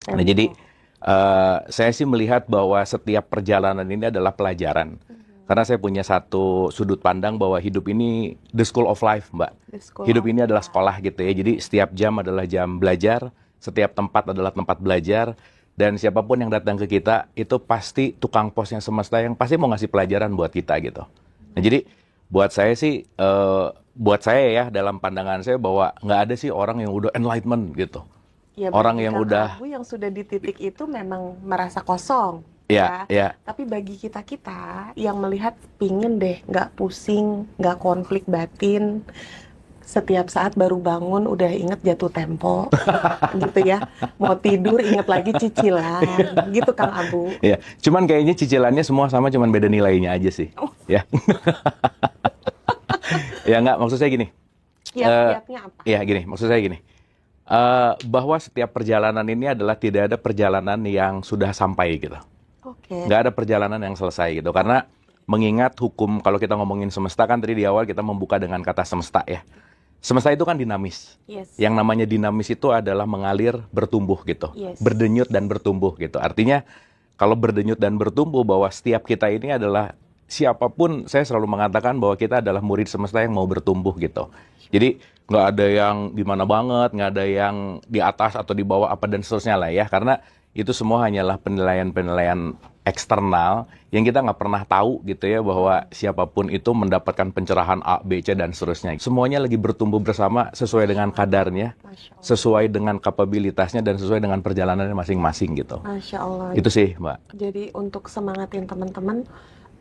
Nah, jadi saya sih melihat bahwa setiap perjalanan ini adalah pelajaran. Karena saya punya satu sudut pandang bahwa hidup ini the school of life, Mbak. Hidup ini adalah sekolah gitu ya. Jadi setiap jam adalah jam belajar, setiap tempat adalah tempat belajar, dan siapapun yang datang ke kita itu pasti tukang pos yang semesta yang pasti mau ngasih pelajaran buat kita gitu. Nah, jadi buat saya sih, buat saya ya dalam pandangan saya bahwa nggak ada sih orang yang udah enlightenment gitu. Ya, Orang bagi yang Kang udah, Abu yang sudah di titik itu memang merasa kosong, ya, ya. ya, Tapi bagi kita-kita yang melihat pingin deh, nggak pusing, nggak konflik batin, setiap saat baru bangun udah inget jatuh tempo, gitu ya. Mau tidur inget lagi cicilan, gitu Kang Abu. ya. Cuman kayaknya cicilannya semua sama, cuman beda nilainya aja sih. Oh, Ya, ya nggak, maksud saya gini. kiat-kiatnya apa? Ya gini, maksud saya gini. Bahwa setiap perjalanan ini adalah tidak ada perjalanan yang sudah sampai gitu. Oke, Nggak ada perjalanan yang selesai gitu. Karena mengingat hukum, kalau kita ngomongin semesta kan tadi di awal kita membuka dengan kata semesta ya. Semesta itu kan dinamis. yes, Yang namanya dinamis itu adalah mengalir, bertumbuh gitu. yes. Berdenyut dan bertumbuh gitu. Artinya kalau berdenyut dan bertumbuh bahwa setiap kita ini adalah siapapun, saya selalu mengatakan bahwa kita adalah murid semesta yang mau bertumbuh gitu. Jadi nggak ada yang gimana banget, nggak ada yang di atas atau di bawah apa dan seterusnya lah ya. Karena itu semua hanyalah penilaian-penilaian eksternal yang kita nggak pernah tahu gitu ya bahwa siapapun itu mendapatkan pencerahan A, B, C, dan seterusnya. Semuanya lagi bertumbuh bersama sesuai dengan kadarnya, Masya Allah. sesuai dengan kapabilitasnya, dan sesuai dengan perjalanannya masing-masing gitu. Masya Allah. Itu sih, Mbak. Jadi untuk semangatin teman-teman,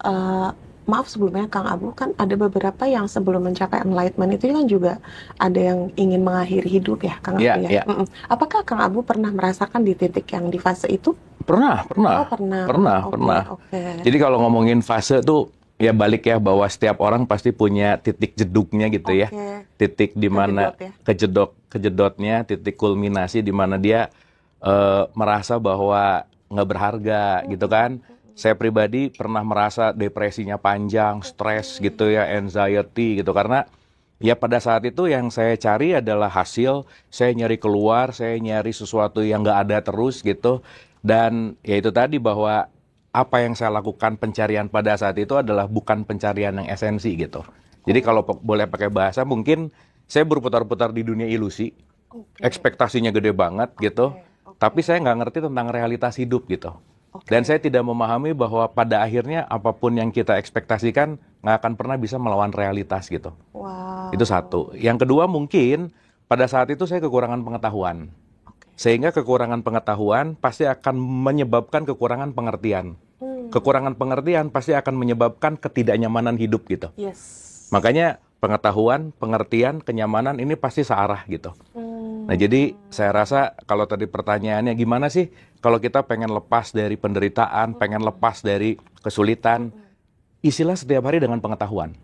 eh, maaf sebelumnya Kang Abu, kan ada beberapa yang sebelum mencapai enlightenment itu kan juga ada yang ingin mengakhiri hidup ya Kang Abu Iya, ya. iya. Apakah Kang Abu pernah merasakan di titik yang di fase itu? Pernah, Oh pernah. Oke, pernah. oke. Jadi kalau ngomongin fase tuh ya balik ya bahwa setiap orang pasti punya titik jeduknya gitu ya. Oke. Titik di mana Kejedot ya. kejedotnya, titik kulminasi di mana dia merasa bahwa nggak berharga gitu kan. Saya pribadi pernah merasa depresinya panjang, stres gitu ya, anxiety gitu karena ya pada saat itu yang saya cari adalah hasil, saya nyari keluar, saya nyari sesuatu yang nggak ada terus gitu. Dan ya itu tadi bahwa apa yang saya lakukan pencarian pada saat itu adalah bukan pencarian yang esensi gitu. Jadi kalau boleh pakai bahasa mungkin saya berputar-putar di dunia ilusi, Oke. ekspektasinya gede banget gitu, Oke. tapi saya nggak ngerti tentang realitas hidup gitu. Oke. Dan saya tidak memahami bahwa pada akhirnya apapun yang kita ekspektasikan nggak akan pernah bisa melawan realitas gitu. Wow. Itu satu. Yang kedua mungkin pada saat itu saya kekurangan pengetahuan. Oke. Sehingga kekurangan pengetahuan pasti akan menyebabkan kekurangan pengertian. Kekurangan pengertian pasti akan menyebabkan ketidaknyamanan hidup gitu. Yes. Makanya pengetahuan, pengertian, kenyamanan ini pasti searah gitu. Nah jadi saya rasa kalau tadi pertanyaannya gimana sih kalau kita pengen lepas dari penderitaan, pengen lepas dari kesulitan, isilah setiap hari dengan pengetahuan.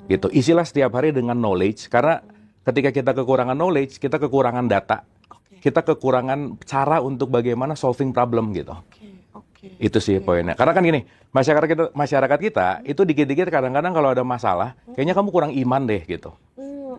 Gitu. Isilah setiap hari dengan knowledge karena ketika kita kekurangan knowledge, kita kekurangan data, Oke. kita kekurangan cara untuk bagaimana solving problem gitu. Oke. Oke. Itu sih poinnya. Karena kan gini, masyarakat kita itu dikit-dikit kadang-kadang kalau ada masalah, kayaknya kamu kurang iman deh gitu.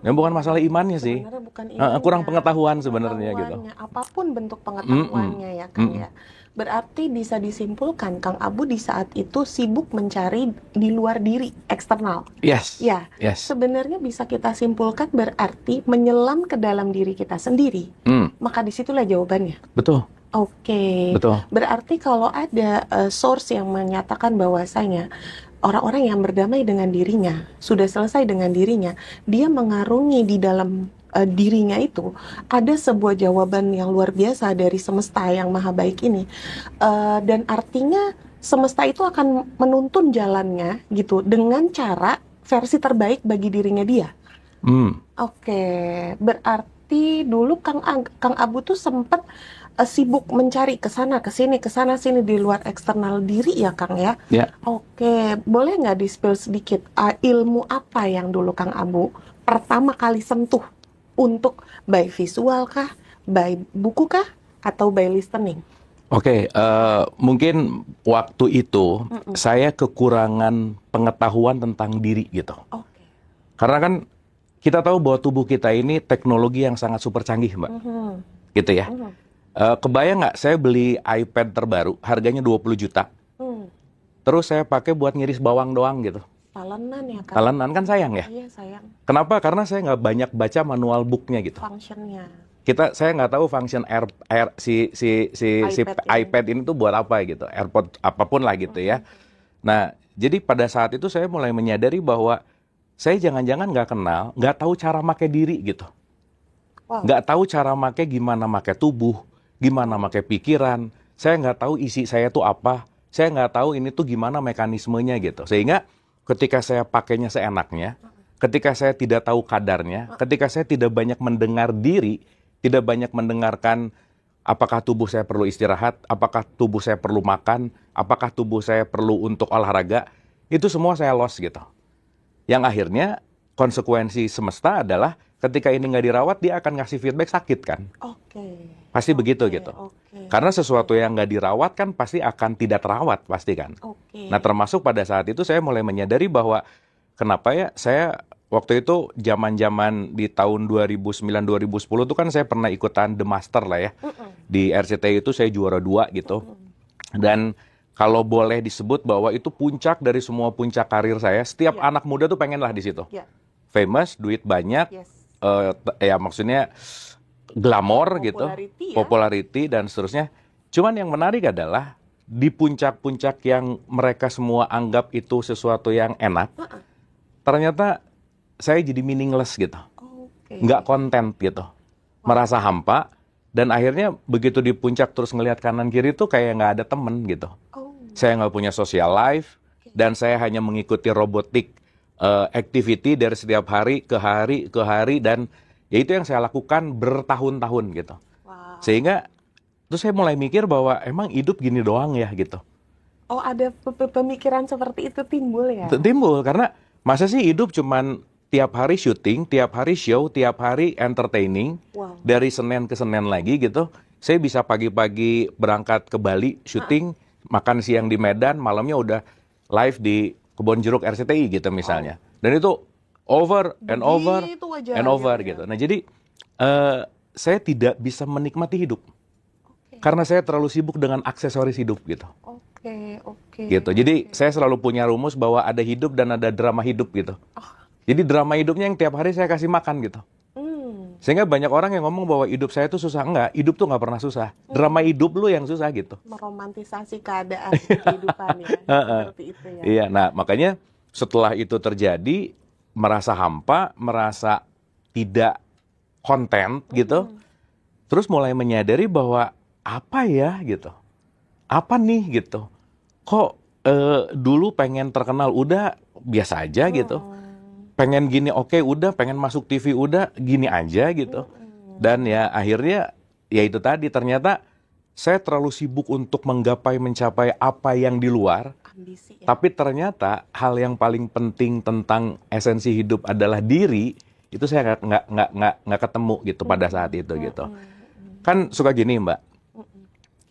Ya bukan masalah imannya sih. Sebenarnya bukan Kurang imannya, pengetahuan sebenarnya gitu. pengetahuannya, apapun bentuk pengetahuannya ya Kang ya. Berarti bisa disimpulkan Kang Abu di saat itu sibuk mencari di luar diri, eksternal. Yes. Ya, Yes. sebenarnya bisa kita simpulkan berarti menyelam ke dalam diri kita sendiri. Maka disitulah jawabannya. Betul. Oke, Betul. berarti kalau ada source yang menyatakan bahwasanya orang-orang yang berdamai dengan dirinya, sudah selesai dengan dirinya, dia mengarungi di dalam dirinya itu, ada sebuah jawaban yang luar biasa dari semesta yang maha baik ini. Dan artinya semesta itu akan menuntun jalannya gitu, dengan cara versi terbaik bagi dirinya dia. Oke, berarti dulu Kang Abu tuh sempat sibuk mencari ke sana ke sana sini di luar eksternal diri ya Kang ya. Ya. Oke, boleh nggak di-spill sedikit ilmu apa yang dulu Kang Abu pertama kali sentuh untuk by visual kah, by buku kah, atau by listening? Oke, mungkin waktu itu saya kekurangan pengetahuan tentang diri gitu. Oke. Karena kan kita tahu bahwa tubuh kita ini teknologi yang sangat super canggih, Mbak. Gitu ya. Kebayang nggak saya beli iPad terbaru, harganya 20 juta. Hmm. Terus saya pakai buat ngiris bawang doang gitu. Talenan ya Kak? Talenan kan sayang ya. Iya sayang. Kenapa? Karena saya nggak banyak baca manual booknya gitu. Functionnya. Saya nggak tahu function si iPad ini tuh buat apa gitu. AirPod apapun lah gitu ya. Nah, jadi pada saat itu saya mulai menyadari bahwa saya jangan-jangan nggak tahu cara make diri gitu. Wow. Nggak tahu cara make gimana make tubuh, gimana make pikiran. Saya nggak tahu isi saya tuh apa. Saya nggak tahu ini tuh gimana mekanismenya gitu. Sehingga ketika saya pakainya seenaknya, ketika saya tidak tahu kadarnya, ketika saya tidak banyak mendengar diri, tidak banyak mendengarkan apakah tubuh saya perlu istirahat, apakah tubuh saya perlu makan, apakah tubuh saya perlu untuk olahraga, itu semua saya lost gitu. Yang akhirnya konsekuensi semesta adalah ketika ini nggak dirawat, dia akan ngasih feedback sakit kan. Oke. Pasti begitu gitu. Oke. Karena sesuatu yang nggak dirawat kan pasti akan tidak terawat pasti kan. Oke. Nah termasuk pada saat itu saya mulai menyadari bahwa kenapa ya saya waktu itu zaman-zaman di tahun 2009-2010 tuh kan saya pernah ikutan The Master lah ya. Di RCTI itu saya juara 2 gitu. Dan kalau boleh disebut bahwa itu puncak dari semua puncak karir saya. Setiap anak muda tuh pengen lah di situ. Ya. Famous, duit banyak, Yes. ya maksudnya glamor gitu, Popularity ya. popularity dan seterusnya. Cuman yang menarik adalah di puncak-puncak yang mereka semua anggap itu sesuatu yang enak, ternyata saya jadi meaningless gitu, Oke. nggak konten gitu, merasa hampa dan akhirnya begitu di puncak terus ngelihat kanan kiri tuh kayak nggak ada temen gitu. Oh. Saya nggak punya social life dan saya hanya mengikuti robotik activity dari setiap hari ke hari dan ya itu yang saya lakukan bertahun-tahun gitu. Wow. Sehingga terus saya mulai mikir bahwa emang hidup gini doang ya gitu. Oh, ada pemikiran seperti itu timbul ya? Timbul karena masa sih hidup cuman tiap hari syuting, tiap hari show, tiap hari entertaining, Wow. dari Senin ke Senin lagi gitu. Saya bisa pagi-pagi berangkat ke Bali syuting, makan siang di Medan, malamnya udah live di Kebon Jeruk RCTI gitu misalnya. Dan itu over and over Begitu aja and over ya. gitu. Nah jadi saya tidak bisa menikmati hidup Oke. karena saya terlalu sibuk dengan aksesoris hidup gitu. Oke. Gitu. Jadi saya selalu punya rumus bahwa ada hidup dan ada drama hidup gitu. Jadi drama hidupnya yang tiap hari saya kasih makan gitu. Sehingga banyak orang yang ngomong bahwa hidup saya itu susah. Enggak, hidup tuh nggak pernah susah. Drama hidup lu yang susah gitu. Meromantisasi keadaan kehidupan ya. Seperti itu ya. Iya, nah makanya setelah itu terjadi, merasa hampa, merasa tidak konten gitu. Terus mulai menyadari bahwa apa ya gitu. Apa nih gitu. Kok dulu pengen terkenal udah biasa aja gitu. Pengen gini oke udah, pengen masuk TV udah gini aja gitu. Dan ya akhirnya ya itu tadi ternyata saya terlalu sibuk untuk mencapai apa yang di luar. Ambisi ya. Tapi ternyata hal yang paling penting tentang esensi hidup adalah diri itu saya nggak ketemu gitu pada saat itu gitu. Kan suka gini Mbak.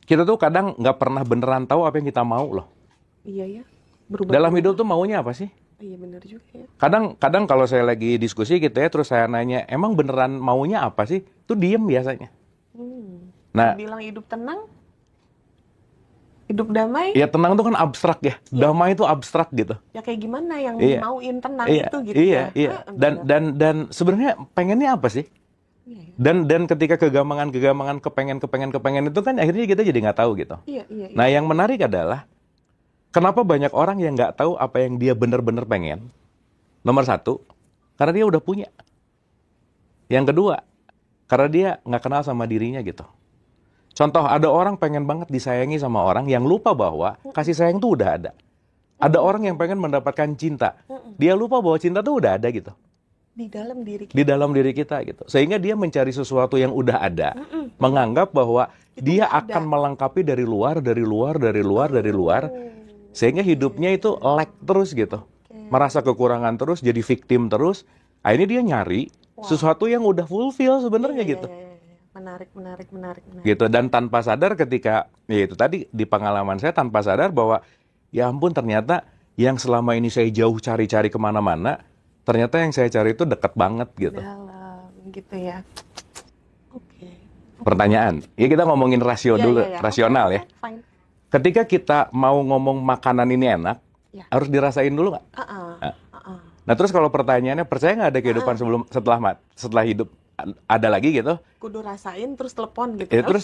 Kita tuh kadang nggak pernah beneran tahu apa yang kita mau loh. Iya ya. Berubah. Dalam hidup tuh maunya apa sih? Iya benar juga ya. Kadang kalau saya lagi diskusi gitu ya, terus saya nanya, emang beneran maunya apa sih? Itu diem biasanya. Nah, Bilang hidup tenang, hidup damai, ya tenang tuh kan abstrak ya. Damai itu abstrak gitu. ya kayak gimana yang Iya. mauin tenang Iya, itu gitu iya, ya. iya. Benar. Dan sebenarnya pengennya apa sih? Iya, iya. Dan ketika kegamangan kepengen itu kan akhirnya kita jadi nggak tahu gitu. Iya, iya, iya. Nah, yang menarik adalah kenapa banyak orang yang nggak tahu apa yang dia benar-benar pengen? Nomor satu, karena dia udah punya. Yang kedua, karena dia nggak kenal sama dirinya gitu. Contoh, ada orang pengen banget disayangi sama orang yang lupa bahwa kasih sayang tuh udah ada. Ada orang yang pengen mendapatkan cinta. Dia lupa bahwa cinta tuh udah ada gitu. Di dalam diri kita. Di dalam diri kita gitu. Sehingga dia mencari sesuatu yang udah ada. Menganggap bahwa dia akan melengkapi dari luar. Sehingga hidupnya itu lag terus gitu. Merasa kekurangan terus, jadi victim terus. Akhirnya dia nyari sesuatu yang udah fulfill sebenarnya Iya, gitu. iya, iya. Menarik. Gitu. Dan tanpa sadar ketika, ya itu tadi di pengalaman saya tanpa sadar bahwa ya ampun ternyata yang selama ini saya jauh cari-cari kemana-mana, ternyata yang saya cari itu dekat banget gitu. Dalam gitu ya. Oke. Pertanyaan. Ya kita ngomongin rasio Iya, dulu, iya, iya. rasional Oke, ya. oke, fine. Ketika kita mau ngomong makanan ini enak, Ya. harus dirasain dulu nggak? Uh-uh. Nah. Uh-uh. Nah terus kalau pertanyaannya, percaya nggak ada kehidupan setelah hidup ada lagi gitu? Kudu rasain terus telepon gitu. Ya, kan?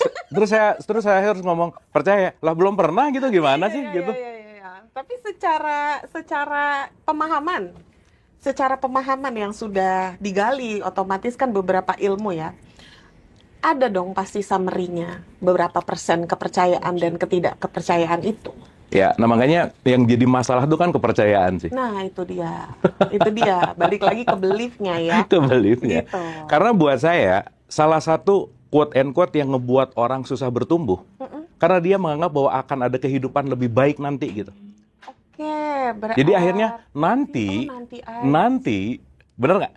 terus saya harus ngomong percaya lah, belum pernah gitu, gimana sih Iya, gitu? iya, iya, iya. Tapi secara pemahaman yang sudah digali, otomatis kan beberapa ilmu ya. Ada dong pasti summary-nya, beberapa persen kepercayaan dan ketidakkepercayaan itu. Ya, nah makanya yang jadi masalah itu kan kepercayaan sih. Nah, itu dia. Itu dia. Balik lagi ke belief-nya ya. Itu beliefnya. Gitu. Karena buat saya, salah satu quote and quote yang ngebuat orang susah bertumbuh, karena dia menganggap bahwa akan ada kehidupan lebih baik nanti gitu. Oke, berarti. Jadi akhirnya nanti, bener nggak?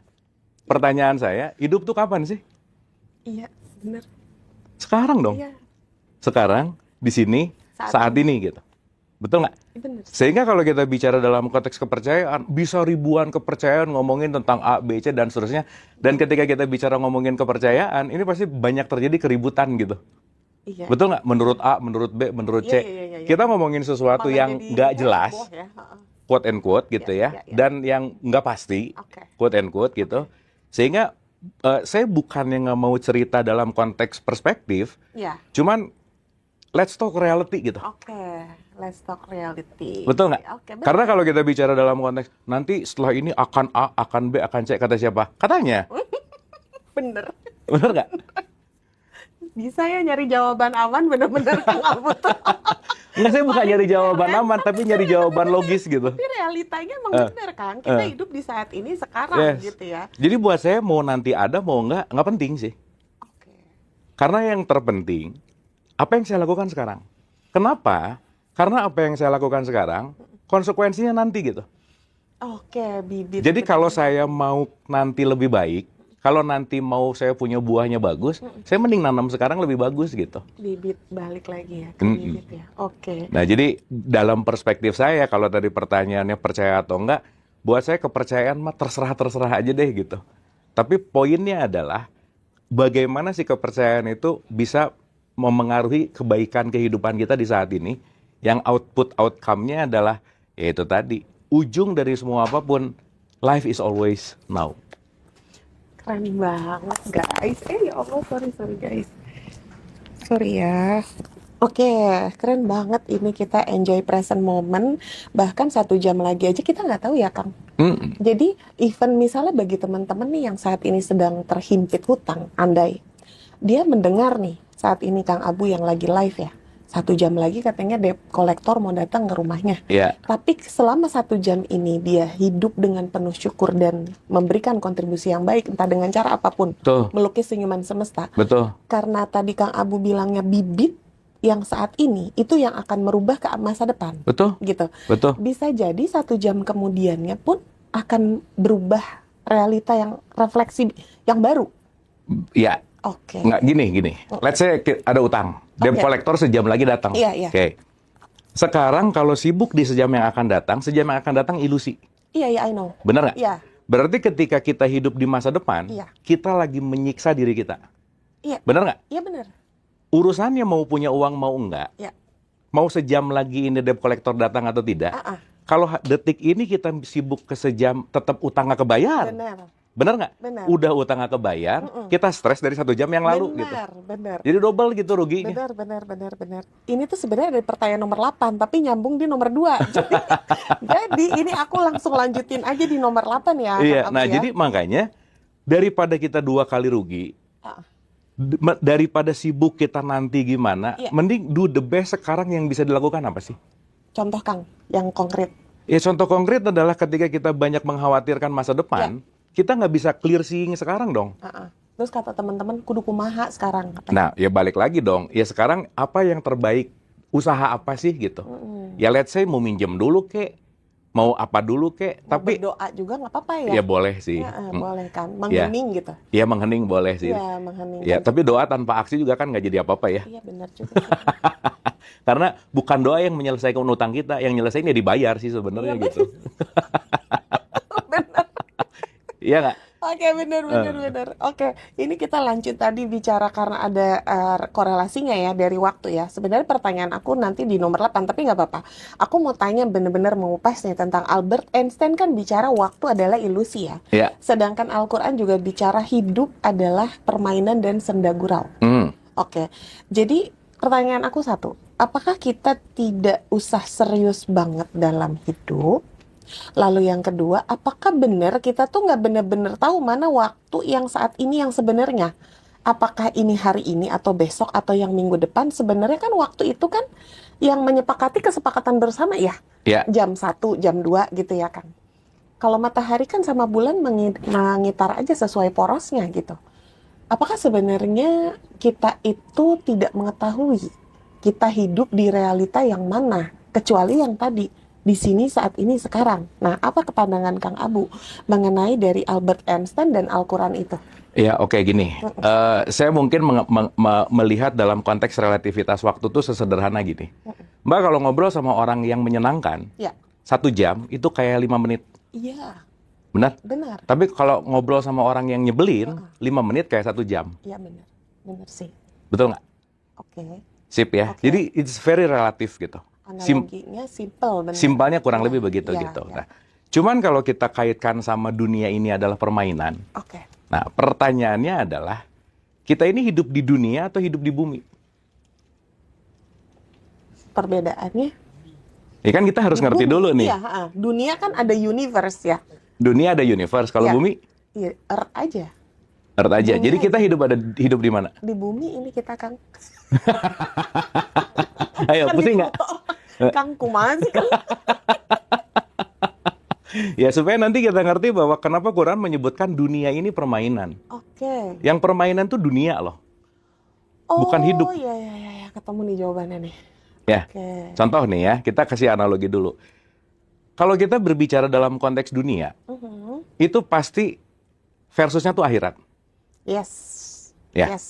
Pertanyaan saya, hidup tuh kapan sih? Iya, benar. Sekarang dong. Iya, Sekarang, di sini, saat ini gitu. Betul nggak? benar. Sehingga kalau kita bicara dalam konteks kepercayaan, bisa ribuan kepercayaan ngomongin tentang A, B, C, dan seterusnya. Dan ketika kita bicara ngomongin kepercayaan, ini pasti banyak terjadi keributan gitu. Iya. Betul nggak? Menurut A, menurut B, menurut C. Iya. Kita ngomongin sesuatu Malah yang jadi nggak jelas, heboh ya. Heeh. quote and quote gitu Iya. ya. Dan yang nggak pasti, Oke. quote and quote gitu. Sehingga saya bukannya nggak mau cerita dalam konteks perspektif, Iya. cuman let's talk reality gitu. Oke, let's talk reality. Betul nggak? Oke, benar. Karena kalau kita bicara dalam konteks nanti setelah ini akan A, akan B, akan C, kata siapa? Katanya. Bener. Bener nggak? Bisa ya nyari jawaban aman bener-bener Kang Abu tuh. Nggak, saya bukan nyari jawaban aman, tapi nyari jawaban logis gitu. Tapi realitanya emang bener kan. Kita hidup di saat ini sekarang Yes. gitu ya. Jadi buat saya mau nanti ada mau nggak penting sih. Oke. Karena yang terpenting, apa yang saya lakukan sekarang. Kenapa? Karena apa yang saya lakukan sekarang, konsekuensinya nanti gitu. Oke, bibit. Jadi kalau saya mau nanti lebih baik, kalau nanti mau saya punya buahnya bagus, saya mending nanam sekarang lebih bagus gitu. Bibit balik lagi ya ke bibit ya. Oke. Nah jadi dalam perspektif saya, kalau tadi pertanyaannya percaya atau enggak, buat saya kepercayaan mah terserah aja deh gitu. Tapi poinnya adalah bagaimana sih kepercayaan itu bisa memengaruhi kebaikan kehidupan kita di saat ini, yang outcome-nya adalah yaitu tadi, ujung dari semua apapun, life is always now. Keren banget guys. Ya Allah, sorry guys. Sorry ya. Oke, keren banget ini, kita enjoy present moment. Bahkan 1 jam lagi aja kita nggak tahu ya Kang. Jadi even misalnya bagi teman-teman nih yang saat ini sedang terhimpit hutang, andai dia mendengar nih saat ini Kang Abu yang lagi live ya, 1 jam lagi katanya debt collector mau datang ke rumahnya. Ya, Tapi selama 1 jam ini dia hidup dengan penuh syukur dan memberikan kontribusi yang baik, entah dengan cara apapun, betul, melukis senyuman semesta. betul, Karena tadi Kang Abu bilangnya bibit yang saat ini itu yang akan merubah ke masa depan, betul, gitu. betul. Bisa jadi 1 jam kemudiannya pun akan berubah realita yang refleksi yang baru. Ya, Oke. nggak gini. Let's say ada utang, debt Oke. collector sejam lagi datang. Iya. Oke. Sekarang kalau sibuk di sejam yang akan datang ilusi. Iya, I know. Benar nggak? Iya. Berarti ketika kita hidup di masa depan, Iya. kita lagi menyiksa diri kita. Iya. Benar nggak? Iya benar. Urusannya mau punya uang mau enggak, Iya. mau sejam lagi ini debt collector datang atau tidak, kalau detik ini kita sibuk ke sejam, tetap utang nggak kebayar. Benar. Benar nggak? Benar. Udah utang nggak kebayar, kita stres dari 1 jam yang lalu gitu. Benar. Jadi double gitu ruginya. Benar. Ini tuh sebenarnya dari pertanyaan nomor 8, tapi nyambung di nomor 2. Jadi ini aku langsung lanjutin aja di nomor 8 ya. Iya, Kang Abu nah ya. jadi makanya daripada kita 2 kali rugi, daripada sibuk kita nanti gimana, Iya. mending do the best sekarang. Yang bisa dilakukan apa sih? Contoh Kang, yang konkret. Ya contoh konkret adalah ketika kita banyak mengkhawatirkan masa depan, kita nggak bisa clear seeing sekarang dong. Terus kata teman-teman kudu kumaha sekarang. Nah, ya balik lagi dong. Ya sekarang apa yang terbaik? Usaha apa sih gitu? Ya let's say mau minjem dulu kek, mau apa dulu kek. Mau Tapi berdoa juga nggak apa-apa ya? ya boleh sih. Boleh kan, menghening gitu. Ya menghening boleh sih. Iya, menghening. Ya tapi doa tanpa aksi juga kan nggak jadi apa-apa ya. Iya benar juga. Karena bukan doa yang menyelesaikan utang kita, yang nyelesain ya dibayar sih sebenarnya Iya, gitu. benar. Iya nggak? Oke, benar, benar, Eh, benar. Oke, ini kita lanjut tadi bicara karena ada korelasinya ya dari waktu ya. Sebenarnya pertanyaan aku nanti di nomor 8, tapi nggak apa-apa. Aku mau tanya benar-benar mengupas nih tentang Albert Einstein kan bicara waktu adalah ilusi ya. ya. Sedangkan Al-Quran juga bicara hidup adalah permainan dan senda gurau. Hmm. Oke, jadi pertanyaan aku satu. Apakah kita tidak usah serius banget dalam hidup? Lalu yang kedua, apakah benar kita tuh nggak benar-benar tahu mana waktu yang saat ini yang sebenarnya? Apakah ini hari ini atau besok atau yang minggu depan? Sebenarnya kan waktu itu kan yang menyepakati kesepakatan bersama ya. Ya. Jam 1, jam 2 gitu ya kan. Kalau matahari kan sama bulan mengitar aja sesuai porosnya gitu. Apakah sebenarnya kita itu tidak mengetahui kita hidup di realita yang mana? Kecuali yang tadi, di sini saat ini sekarang. Nah, apa kepandangan Kang Abu mengenai dari Albert Einstein dan Al-Quran itu? Ya, oke gini. Saya mungkin melihat dalam konteks relativitas waktu itu sesederhana gini. Mbak kalau ngobrol sama orang yang menyenangkan, Ya, 1 jam itu kayak 5 menit. iya, Benar? benar. Tapi kalau ngobrol sama orang yang nyebelin, 5 menit kayak 1 jam. Iya, benar. Benar sih. Betul nggak? Oke. Sip ya. Oke. Jadi it's very relatif gitu. Analoginya simple, benar. Simpelnya kurang Ya, lebih begitu ya, gitu. ya. Nah, cuman kalau kita kaitkan sama dunia ini adalah permainan. Oke. Nah, pertanyaannya adalah kita ini hidup di dunia atau hidup di bumi? Perbedaannya Ya kan kita harus di ngerti bumi. dulu nih. Iya, dunia kan ada universe ya. Dunia ada universe, kalau Ya. bumi Iya, Earth aja. Earth aja. Bumi Jadi aja. kita hidup di mana? Di bumi ini kita Kang. Ayo, Kan pusing di nggak? Pluto. Kang kumaha sih Kang? Ya supaya nanti kita ngerti bahwa kenapa Quran menyebutkan dunia ini permainan. Oke. Yang permainan tuh dunia loh, bukan hidup. Oh, iya, iya, iya. Ketemu nih jawabannya nih. Ya, Oke. contoh nih ya, kita kasih analogi dulu. Kalau kita berbicara dalam konteks dunia, itu pasti versusnya tuh akhirat. Yes. Ya. Yes.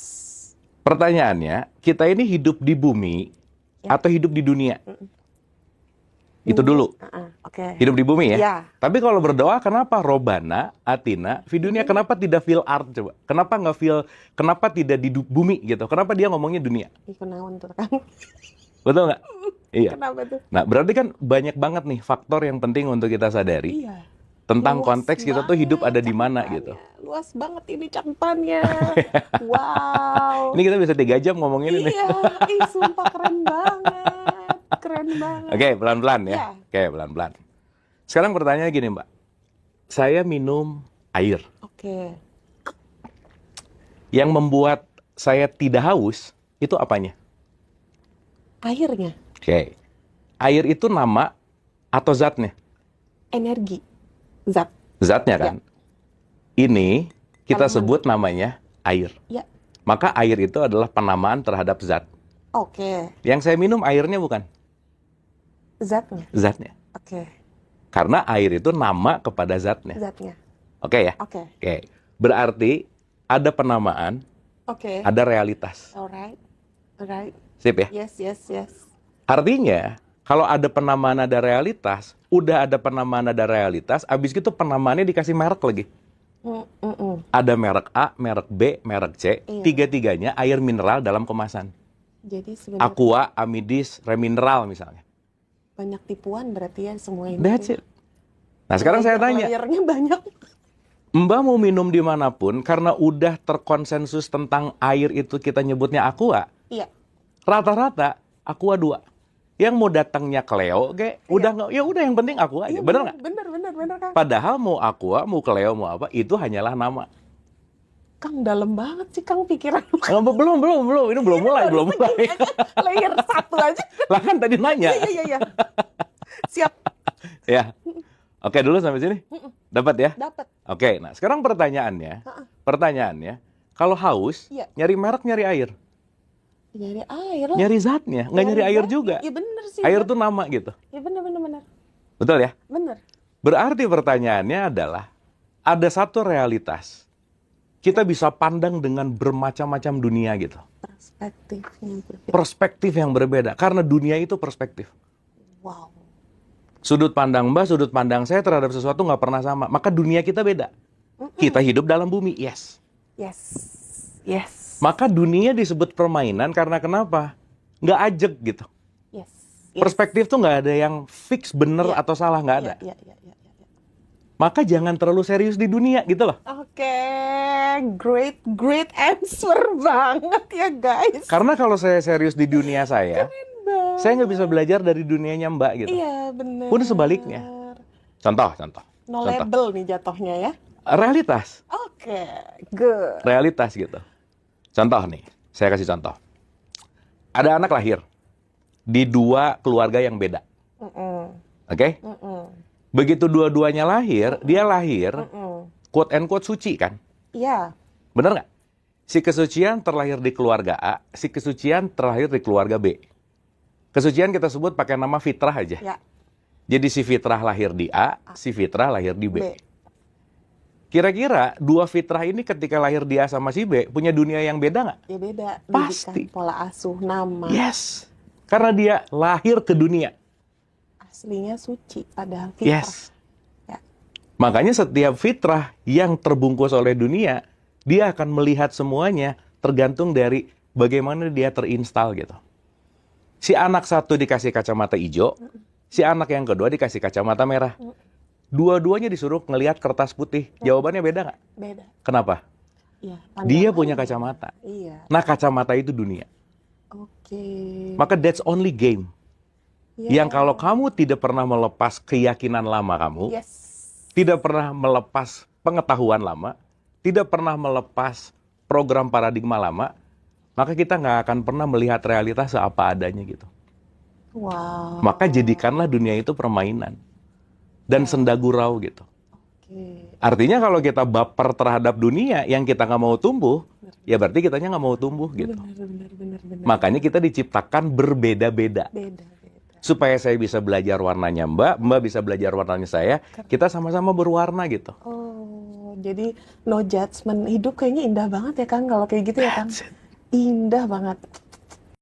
Pertanyaannya, kita ini hidup di bumi Ya. atau hidup di dunia? Itu dulu. Oke. Hidup di bumi ya. Ya. Tapi kalau berdoa, kenapa Robana, Atina, di dunia, kenapa tidak feel art coba? Kenapa nggak feel, kenapa tidak di bumi gitu? Kenapa dia ngomongnya dunia? Iku naon tuh Kang? Betul nggak? Iya. Kenapa tuh? Nah, berarti kan banyak banget nih faktor yang penting untuk kita sadari Iya. tentang Luas konteks kita tuh hidup ada di mana cangkupannya. gitu. Luas banget ini cangkupannya. Wow. Ini kita bisa 3 jam ngomongin ini. Iya, ih sumpah keren banget. Keren banget. Oke, pelan-pelan ya. Iya. Oke, pelan-pelan. Sekarang pertanyaannya gini, Mbak. Saya minum air. Oke. Yang membuat saya tidak haus, itu apanya? Airnya, Oke. Air itu nama atau zatnya? energi, zat. Zatnya kan? Ini kita Elemen. sebut namanya air. Ya. Maka air itu adalah penamaan terhadap zat. Oke. Yang saya minum airnya bukan Zatnya. zatnya. Oke. Karena air itu nama kepada zatnya. Zatnya. Oke ya? Oke. Oke. Berarti ada penamaan, Oke. ada realitas. Alright. Alright. Sip ya? Yes, yes, yes. Artinya, kalau ada penamaan ada realitas, udah ada penamaan ada realitas, abis itu penamaannya dikasih merek lagi. Ada merek A, merek B, merek C, Iya. tiga-tiganya air mineral dalam kemasan. Jadi sebenarnya Aqua, Amidis, Remineral misalnya. banyak tipuan berarti ya semua ini. That's it. Nah sekarang saya tanya, Layernya banyak. Mbak mau minum dimanapun, karena udah terkonsensus tentang air itu kita nyebutnya Aqua, Iya. rata-rata Aqua 2. Yang mau datangnya Cleo, udah nggak, ya udah yang penting Aqua aja, Iya, bener nggak? Bener Kang. Padahal mau Aqua, mau Cleo, mau apa, itu hanyalah nama. Kang dalam banget sih Kang pikiran. Belum, ini belum mulai. Layer satu aja. Lah kan tadi nanya. Iya. Siap. Ya. Oke, dulu sampai sini. Dapat ya? Dapat. Oke, nah sekarang pertanyaannya, kalau haus, Iya. nyari merek, nyari air. Nyari air lah. Nyari zatnya, nggak nyari air zatnya. juga. Iya bener sih. Air tuh nama gitu. Iya bener. Betul ya? Bener. Berarti pertanyaannya adalah, ada satu realitas. Kita bisa pandang dengan bermacam-macam dunia gitu. Perspektifnya berbeda. Perspektif yang berbeda. Karena dunia itu perspektif. Wow. Sudut pandang Mbak, sudut pandang saya terhadap sesuatu nggak pernah sama. Maka dunia kita beda. Kita hidup dalam bumi, yes. Yes. Yes. Maka dunia disebut permainan karena kenapa? Nggak ajeg gitu. Yes. Perspektif tuh nggak ada yang fix bener Iya. atau salah, nggak ada. Iya. Maka jangan terlalu serius di dunia gitu loh. Oke, great answer banget ya guys. Karena kalau saya serius di dunia saya nggak bisa belajar dari dunianya Mbak gitu. Iya benar. Pun sebaliknya. Contoh. Knowledgeable nih jatuhnya ya. Realitas. Oke, good. Realitas gitu. Contoh nih, saya kasih contoh. Ada anak lahir di dua keluarga yang beda. Oke? Begitu dua-duanya lahir, dia lahir quote and quote suci kan? Iya. Bener nggak? Si kesucian terlahir di keluarga A, si kesucian terlahir di keluarga B. Kesucian kita sebut pakai nama fitrah aja. Ya. Jadi si fitrah lahir di A, si fitrah lahir di B. B. Kira-kira dua fitrah ini ketika lahir di A sama si B punya dunia yang beda nggak? Ya beda. Pasti. Didikan, pola asuh, nama. Yes. Karena dia lahir ke dunia. Aslinya suci, padahal fitrah. Yes. Ya. Makanya setiap fitrah yang terbungkus oleh dunia, dia akan melihat semuanya tergantung dari bagaimana dia terinstal gitu. Si anak satu dikasih kacamata hijau, si anak yang kedua dikasih kacamata merah. Dua-duanya disuruh ngelihat kertas putih. Jawabannya beda nggak? Beda. Kenapa? Ya, Dia punya kacamata. Iya. Nah, kacamata itu dunia. Oke. Maka that's only game. Ya. Yang kalau kamu tidak pernah melepas keyakinan lama kamu, Yes. tidak pernah melepas pengetahuan lama, tidak pernah melepas program paradigma lama, maka kita nggak akan pernah melihat realitas seapa adanya gitu. Wow. Maka jadikanlah dunia itu permainan dan senda gurau gitu. Oke. Artinya kalau kita baper terhadap dunia yang kita nggak mau tumbuh, ya berarti kitanya nggak mau tumbuh gitu. Benar. Makanya kita diciptakan berbeda-beda. Beda. Supaya saya bisa belajar warnanya Mbak bisa belajar warnanya saya, kita sama-sama berwarna gitu. Oh, jadi no judgment. Hidup kayaknya indah banget ya Kang kalau kayak gitu ya Kang. That's it. Indah banget.